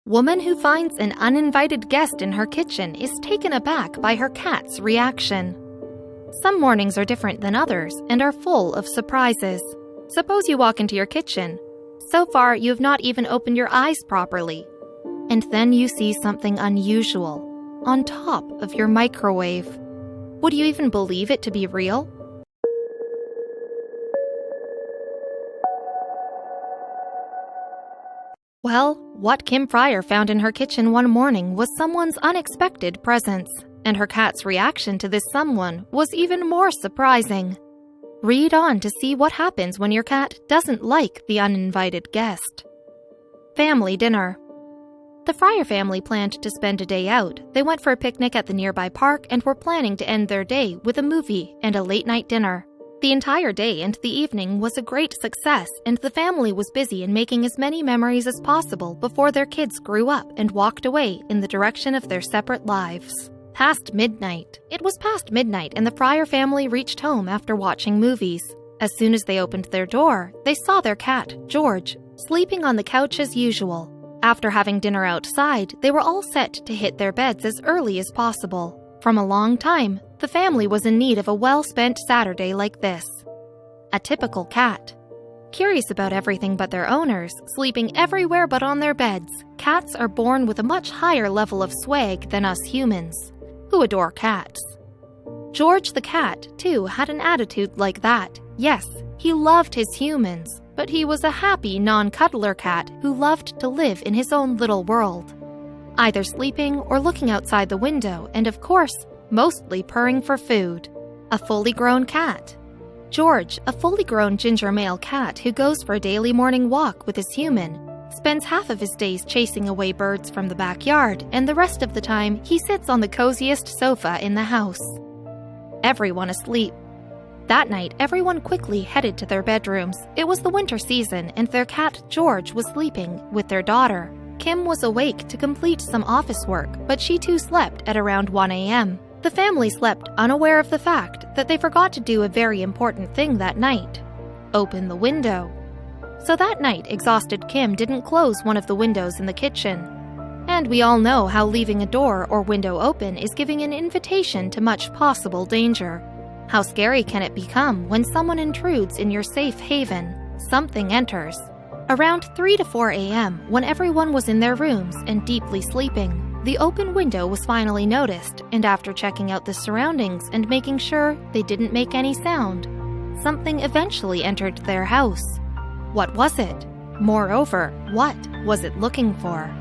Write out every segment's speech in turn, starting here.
Woman who finds an uninvited guest in her kitchen is taken aback by her cat's reaction. Some mornings are different than others and are full of surprises. Suppose you walk into your kitchen. So far, you have not even opened your eyes properly. And then you see something unusual on top of your microwave. Would you even believe it to be real? Well, what Kim Fryer found in her kitchen one morning was someone's unexpected presence, and her cat's reaction to this someone was even more surprising. Read on to see what happens when your cat doesn't like the uninvited guest. Family dinner. The Fryer family planned to spend a day out. They went for a picnic at the nearby park and were planning to end their day with a movie and a late-night dinner. The entire day and the evening was a great success, and the family was busy in making as many memories as possible before their kids grew up and walked away in the direction of their separate lives. Past midnight. It was past midnight, and the Fryer family reached home after watching movies. As soon as they opened their door, they saw their cat, George, sleeping on the couch as usual. After having dinner outside, they were all set to hit their beds as early as possible. From a long time, the family was in need of a well-spent Saturday like this. A typical cat. Curious about everything but their owners, sleeping everywhere but on their beds, cats are born with a much higher level of swag than us humans, who adore cats. George the cat, too, had an attitude like that. Yes, he loved his humans, but he was a happy non-cuddler cat who loved to live in his own little world, either sleeping or looking outside the window, and of course, mostly purring for food. A fully grown cat. George, a fully grown ginger male cat who goes for a daily morning walk with his human, spends half of his days chasing away birds from the backyard, and the rest of the time he sits on the coziest sofa in the house. Everyone asleep. That night, everyone quickly headed to their bedrooms. It was the winter season, and their cat George was sleeping with their daughter. Kim was awake to complete some office work, but she too slept at around 1 a.m. The family slept unaware of the fact that they forgot to do a very important thing that night: open the window. So that night, exhausted Kim didn't close one of the windows in the kitchen. And we all know how leaving a door or window open is giving an invitation to much possible danger. How scary can it become when someone intrudes in your safe haven? Something enters. Around 3 to 4 a.m., when everyone was in their rooms and deeply sleeping, the open window was finally noticed, and after checking out the surroundings and making sure they didn't make any sound, something eventually entered their house. What was it? Moreover, what was it looking for?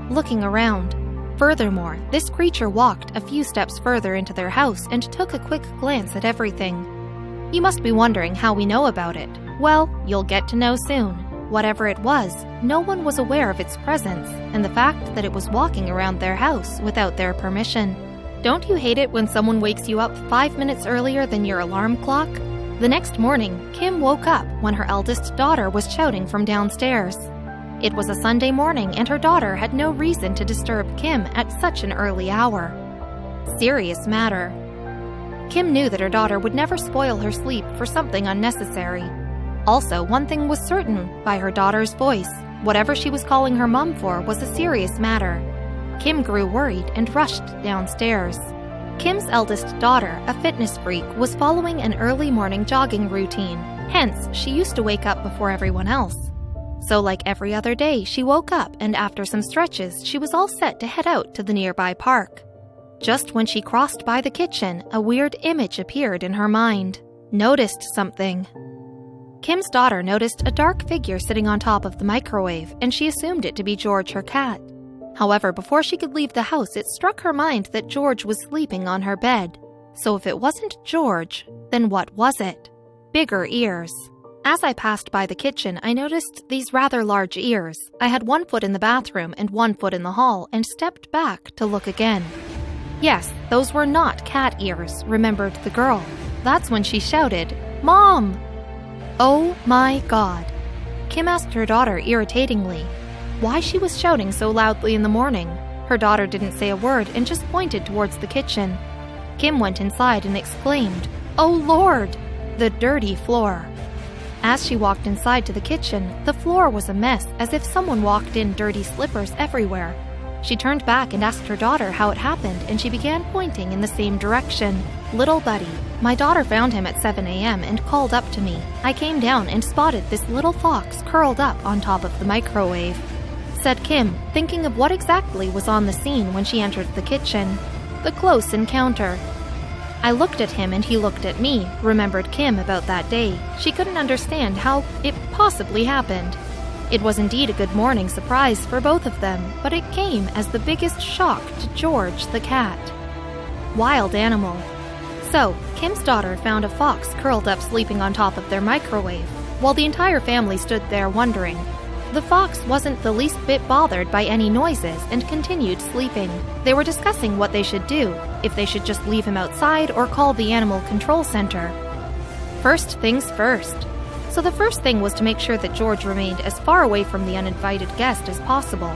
Looking around. Furthermore, this creature walked a few steps further into their house and took a quick glance at everything. You must be wondering how we know about it. Well, you'll get to know soon. Whatever it was, no one was aware of its presence, and the fact that it was walking around their house without their permission. Don't you hate it when someone wakes you up 5 minutes earlier than your alarm clock? The next morning, Kim woke up when her eldest daughter was shouting from downstairs. It was a Sunday morning, and her daughter had no reason to disturb Kim at such an early hour. Serious matter. Kim knew that her daughter would never spoil her sleep for something unnecessary. Also, one thing was certain by her daughter's voice: whatever she was calling her mom for was a serious matter. Kim grew worried and rushed downstairs. Kim's eldest daughter, a fitness freak, was following an early morning jogging routine. Hence, she used to wake up before everyone else. So like every other day, she woke up, and after some stretches, she was all set to head out to the nearby park. Just when she crossed by the kitchen, a weird image appeared in her mind. Noticed something. Kim's daughter noticed a dark figure sitting on top of the microwave, and she assumed it to be George, her cat. However, before she could leave the house, it struck her mind that George was sleeping on her bed. So if it wasn't George, then what was it? Bigger ears. As I passed by the kitchen, I noticed these rather large ears. I had 1 foot in the bathroom and 1 foot in the hall, and stepped back to look again. Yes, those were not cat ears, remembered the girl. That's when she shouted, "Mom!" Oh my God! Kim asked her daughter irritatingly why she was shouting so loudly in the morning. Her daughter didn't say a word and just pointed towards the kitchen. Kim went inside and exclaimed, "Oh Lord! The dirty floor!" As she walked inside to the kitchen, the floor was a mess, as if someone walked in dirty slippers everywhere. She turned back and asked her daughter how it happened, and she began pointing in the same direction. "Little Buddy, my daughter found him at 7 a.m. and called up to me. I came down and spotted this little fox curled up on top of the microwave," said Kim, thinking of what exactly was on the scene when she entered the kitchen. The close encounter. "I looked at him and he looked at me," remembered Kim about that day. She couldn't understand how it possibly happened. It was indeed a good morning surprise for both of them, but it came as the biggest shock to George the cat. Wild animal. So, Kim's daughter found a fox curled up sleeping on top of their microwave, while the entire family stood there wondering. The fox wasn't the least bit bothered by any noises and continued sleeping. They were discussing what they should do, if they should just leave him outside or call the animal control center. First things first. So the first thing was to make sure that George remained as far away from the uninvited guest as possible.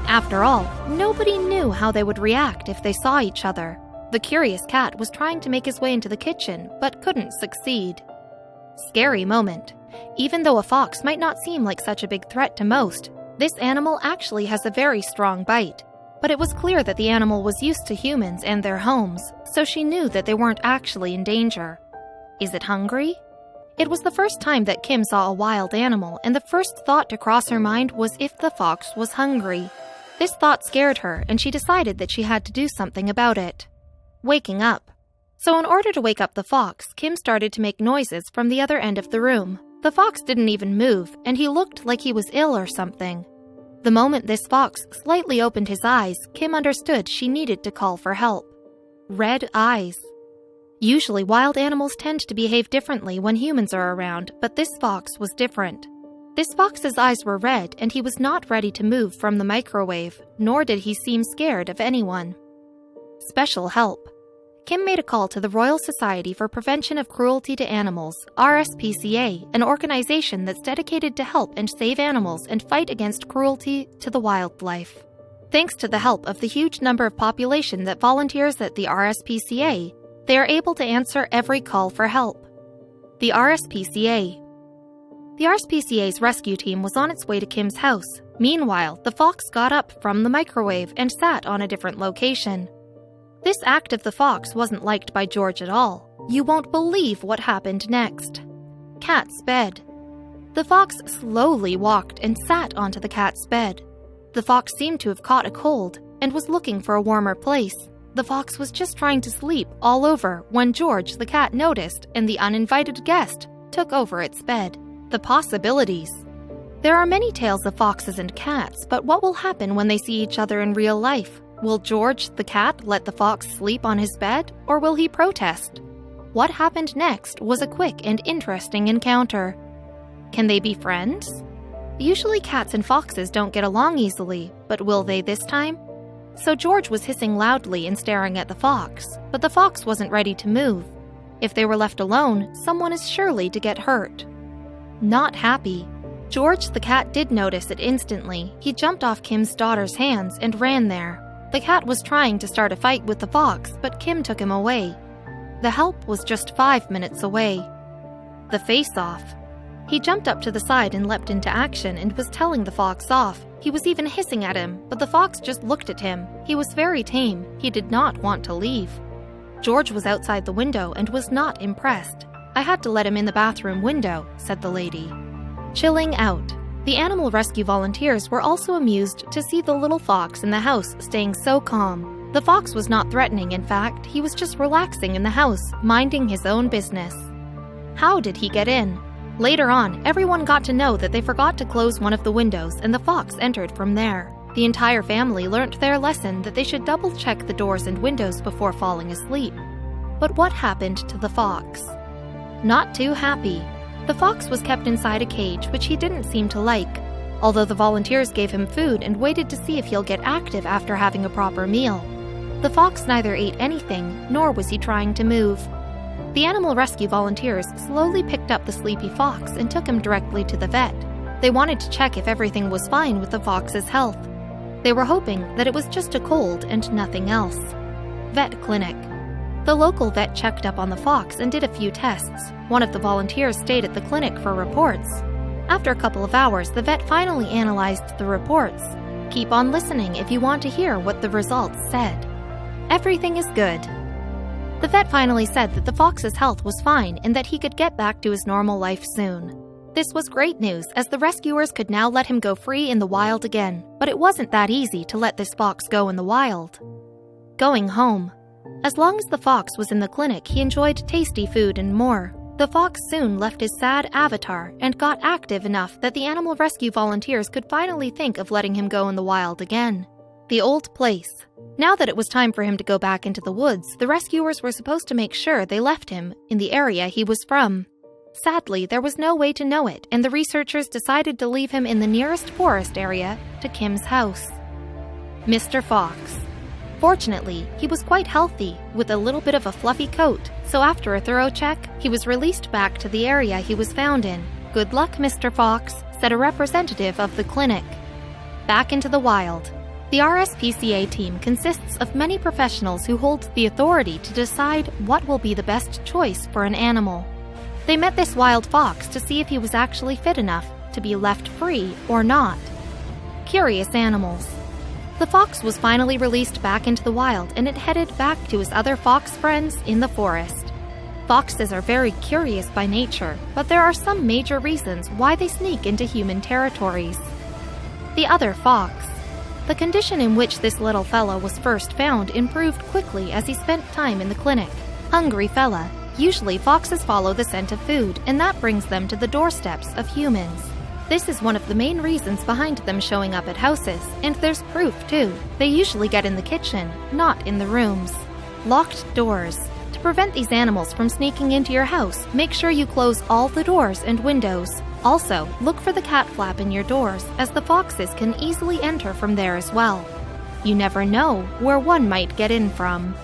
After all, nobody knew how they would react if they saw each other. The curious cat was trying to make his way into the kitchen, but couldn't succeed. Scary moment. Even though a fox might not seem like such a big threat to most, this animal actually has a very strong bite. But it was clear that the animal was used to humans and their homes, so she knew that they weren't actually in danger. Is it hungry? It was the first time that Kim saw a wild animal, and the first thought to cross her mind was if the fox was hungry. This thought scared her, and she decided that she had to do something about it. Waking up. So in order to wake up the fox, Kim started to make noises from the other end of the room. The fox didn't even move, and he looked like he was ill or something. The moment this fox slightly opened his eyes, Kim understood she needed to call for help. Red eyes. Usually wild animals tend to behave differently when humans are around, but this fox was different. This fox's eyes were red, and he was not ready to move from the microwave, nor did he seem scared of anyone. Special help. Kim made a call to the Royal Society for Prevention of Cruelty to Animals, RSPCA, an organization that's dedicated to help and save animals and fight against cruelty to the wildlife. Thanks to the help of the huge number of population that volunteers at the RSPCA, they are able to answer every call for help. The RSPCA. The RSPCA's rescue team was on its way to Kim's house. Meanwhile, the fox got up from the microwave and sat on a different location. This act of the fox wasn't liked by George at all. You won't believe what happened next. Cat's bed. The fox slowly walked and sat onto the cat's bed. The fox seemed to have caught a cold and was looking for a warmer place. The fox was just trying to sleep all over when George the cat noticed and the uninvited guest took over its bed. The possibilities. There are many tales of foxes and cats, but what will happen when they see each other in real life? Will George the cat let the fox sleep on his bed, or will he protest? What happened next was a quick and interesting encounter. Can they be friends? Usually cats and foxes don't get along easily, but will they this time? So George was hissing loudly and staring at the fox, but the fox wasn't ready to move. If they were left alone, someone is surely to get hurt. Not happy. George the cat did notice it instantly. He jumped off Kim's daughter's hands and ran there. The cat was trying to start a fight with the fox, but Kim took him away. The help was just 5 minutes away. The face-off. He jumped up to the side and leapt into action and was telling the fox off. He was even hissing at him, but the fox just looked at him. He was very tame. He did not want to leave. George was outside the window and was not impressed. "I had to let him in the bathroom window," said the lady. Chilling out. The animal rescue volunteers were also amused to see the little fox in the house staying so calm. The fox was not threatening, in fact, he was just relaxing in the house, minding his own business. How did he get in? Later on, everyone got to know that they forgot to close one of the windows and the fox entered from there. The entire family learnt their lesson that they should double-check the doors and windows before falling asleep. But what happened to the fox? Not too happy. The fox was kept inside a cage, which he didn't seem to like. Although the volunteers gave him food and waited to see if he'll get active after having a proper meal. The fox neither ate anything, nor was he trying to move. The animal rescue volunteers slowly picked up the sleepy fox and took him directly to the vet. They wanted to check if everything was fine with the fox's health. They were hoping that it was just a cold and nothing else. Vet clinic. The local vet checked up on the fox and did a few tests. One of the volunteers stayed at the clinic for reports. After a couple of hours, the vet finally analyzed the reports. Keep on listening if you want to hear what the results said. Everything is good. The vet finally said that the fox's health was fine and that he could get back to his normal life soon. This was great news, as the rescuers could now let him go free in the wild again, but it wasn't that easy to let this fox go in the wild. Going home. As long as the fox was in the clinic, he enjoyed tasty food and more. The fox soon left his sad avatar and got active enough that the animal rescue volunteers could finally think of letting him go in the wild again. The old place. Now that it was time for him to go back into the woods, the rescuers were supposed to make sure they left him in the area he was from. Sadly, there was no way to know it, and the researchers decided to leave him in the nearest forest area to Kim's house. Mr. Fox. Fortunately, he was quite healthy, with a little bit of a fluffy coat, so after a thorough check, he was released back to the area he was found in. "Good luck, Mr. Fox," said a representative of the clinic. Back into the wild. The RSPCA team consists of many professionals who hold the authority to decide what will be the best choice for an animal. They met this wild fox to see if he was actually fit enough to be left free or not. Curious animals. The fox was finally released back into the wild, and it headed back to his other fox friends in the forest. Foxes are very curious by nature, but there are some major reasons why they sneak into human territories. The other fox. The condition in which this little fella was first found improved quickly as he spent time in the clinic. Hungry fella. Usually foxes follow the scent of food, and that brings them to the doorsteps of humans. This is one of the main reasons behind them showing up at houses, and there's proof too. They usually get in the kitchen, not in the rooms. Locked doors. To prevent these animals from sneaking into your house, make sure you close all the doors and windows. Also, look for the cat flap in your doors, as the foxes can easily enter from there as well. You never know where one might get in from.